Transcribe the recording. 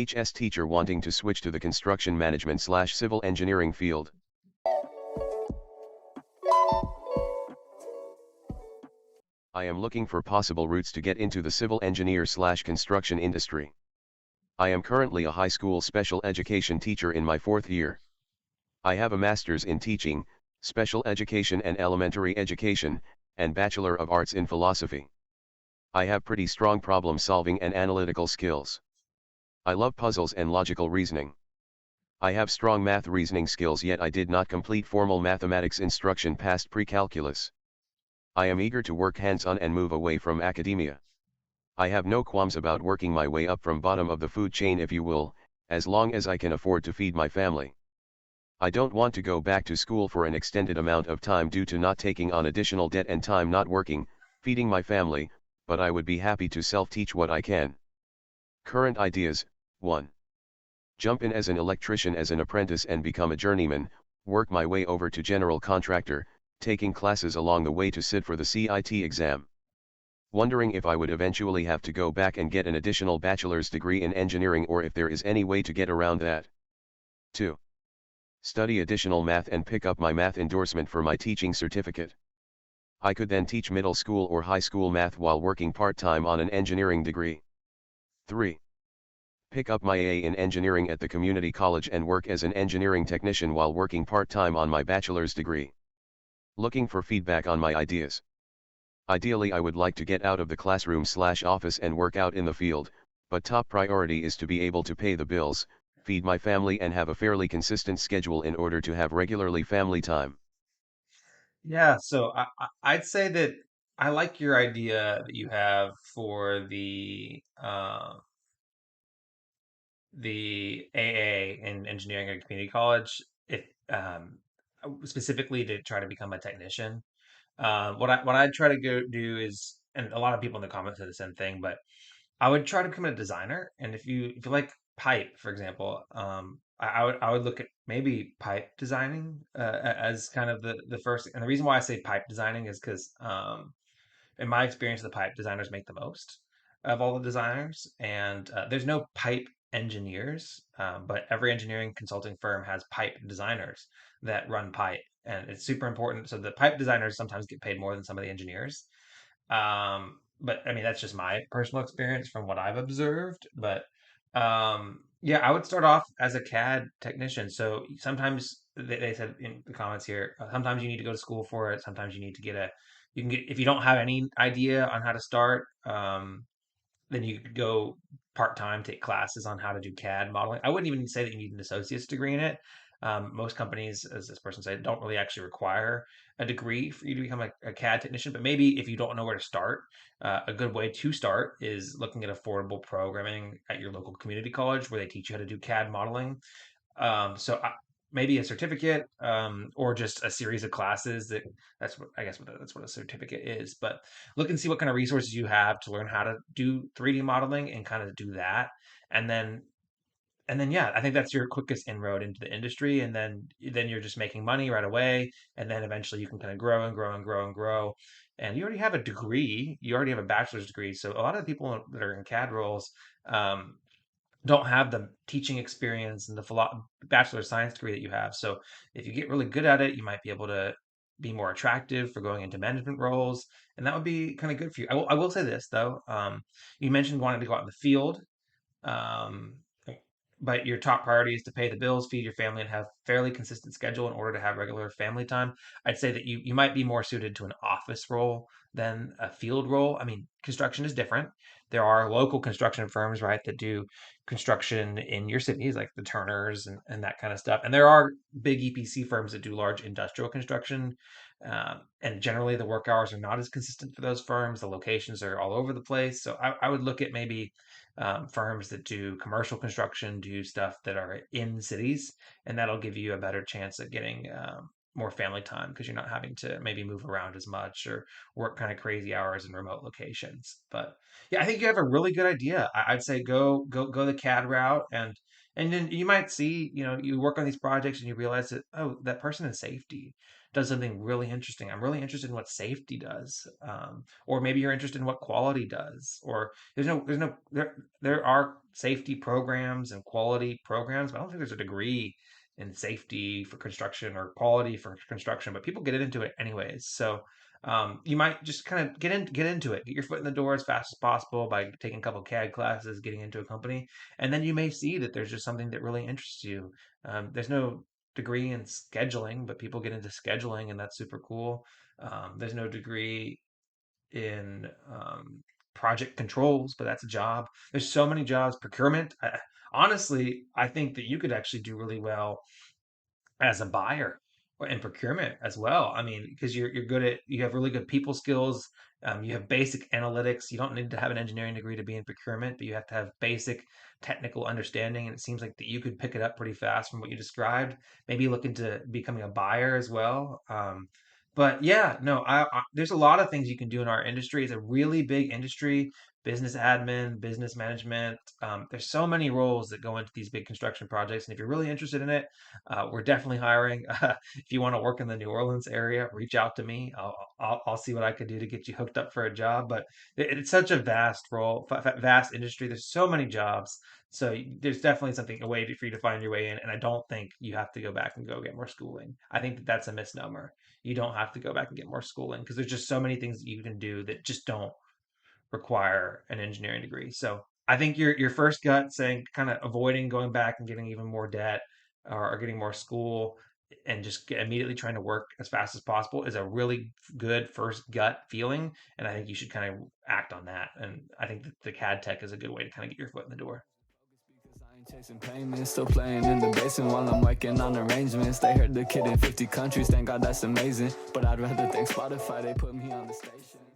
HS teacher wanting to switch to the construction management slash civil engineering field. I am looking for possible routes to get into the civil engineer slash construction industry. I am currently a high school special education teacher in my 4th year. I have a master's in teaching, special education and elementary education, and Bachelor of Arts in philosophy. I have pretty strong problem solving and analytical skills. I love puzzles and logical reasoning. I have strong math reasoning skills, yet I did not complete formal mathematics instruction past pre-calculus. I am eager to work hands-on and move away from academia. I have no qualms about working my way up from bottom of the food chain, if you will, as long as I can afford to feed my family. I don't want to go back to school for an extended amount of time due to not taking on additional debt and time not working, feeding my family, but I would be happy to self-teach what I can. Current ideas: 1. Jump in as an electrician as an apprentice and become a journeyman, work my way over to general contractor, taking classes along the way to sit for the CIT exam. Wondering if I would eventually have to go back and get an additional bachelor's degree in engineering or if there is any way to get around that. 2. Study additional math and pick up my math endorsement for my teaching certificate. I could then teach middle school or high school math while working part-time on an engineering degree. 3. Pick up my AA in engineering at the community college and work as an engineering technician while working part-time on my bachelor's degree. Looking for feedback on my ideas. Ideally, I would like to get out of the classroom slash office and work out in the field, but top priority is to be able to pay the bills, feed my family and have a fairly consistent schedule in order to have regularly family time. Yeah, so I'd say that I like your idea that you have for the AA in engineering at community college, if specifically to try to become a technician. What I try to go do is, and a lot of people in the comments said the same thing, but I would try to become a designer. And if you like pipe, for example, I would look at maybe pipe designing as kind of the first. And the reason why I say pipe designing is because in my experience, the pipe designers make the most of all the designers, and there's no pipe engineers, but every engineering consulting firm has pipe designers that run pipe, and it's super important. So the pipe designers sometimes get paid more than some of the engineers. But I mean, that's just my personal experience from what I've observed. But yeah, I would start off as a CAD technician. So sometimes they said in the comments here, sometimes you need to go to school for it. Sometimes you need to get a, you can get, if you don't have any idea on how to start, then you could go part-time, take classes on how to do CAD modeling. I wouldn't even say that you need an associate's degree in it. Most companies, as this person said, don't really actually require a degree for you to become a CAD technician. But maybe if you don't know where to start, a good way to start is looking at affordable programming at your local community college where they teach you how to do CAD modeling. Maybe a certificate, or just a series of classes. That's what I guess that's what a certificate is. But look and see what kind of resources you have to learn how to do 3D modeling and kind of do that. And then yeah, I think that's your quickest inroad into the industry. And then you're just making money right away. And then eventually you can kind of grow and grow and grow and grow. And you already have a degree. You already have a bachelor's degree. So a lot of the people that are in CAD roles, don't have the teaching experience and the bachelor of science degree that you have. So if you get really good at it, you might be able to be more attractive for going into management roles, and that would be kind of good for you. I will say this though, you mentioned wanting to go out in the field. Um, but your top priority is to pay the bills, feed your family, and have fairly consistent schedule in order to have regular family time. I'd say that you might be more suited to an office role than a field role. I mean, construction is different. There are local construction firms, right, that do construction in your cities, like the Turners and that kind of stuff. And there are big EPC firms that do large industrial construction. And generally, the work hours are not as consistent for those firms. The locations are all over the place. So I would look at maybe firms that do commercial construction, do stuff that are in cities, and that'll give you a better chance at getting more family time because you're not having to maybe move around as much or work kind of crazy hours in remote locations. But yeah, I think you have a really good idea. I'd say go the CAD route, and then you might see, you know, you work on these projects and you realize that, oh, that person in safety does something really interesting. I'm really interested in what safety does, or maybe you're interested in what quality does. Or there are safety programs and quality programs, but I don't think there's a degree in safety for construction or quality for construction. But people get into it anyways, so you might just kind of get into it, get your foot in the door as fast as possible by taking a couple CAD classes, getting into a company, and then you may see that there's just something that really interests you. There's no degree in scheduling, but people get into scheduling, and that's super cool. There's no degree in project controls, but that's a job. There's so many jobs. Procurement. Honestly, I think that you could actually do really well as a buyer or in procurement as well. I mean, because you're good at, you have really good people skills. You have basic analytics. You don't need to have an engineering degree to be in procurement, but you have to have basic technical understanding. And it seems like that you could pick it up pretty fast from what you described. Maybe look into becoming a buyer as well. But yeah, no, there's a lot of things you can do in our industry. It's a really big industry. Business admin, business management. There's so many roles that go into these big construction projects, and if you're really interested in it, we're definitely hiring. If you want to work in the New Orleans area, reach out to me. I'll see what I could do to get you hooked up for a job. But it's such a vast role, vast industry. There's so many jobs. So there's definitely something, a way for you to find your way in. And I don't think you have to go back and go get more schooling. I think that that's a misnomer. You don't have to go back and get more schooling because there's just so many things that you can do that just don't require an engineering degree. So I think your first gut saying kind of avoiding going back and getting even more debt, or getting more school, and just immediately trying to work as fast as possible is a really good first gut feeling. And I think you should kind of act on that. And I think that the CAD tech is a good way to kind of get your foot in the door. Chasing payments, still playing in the basement while I'm working on arrangements. They heard the kid in 50 countries, thank God that's amazing. But I'd rather thank Spotify, they put me on the station.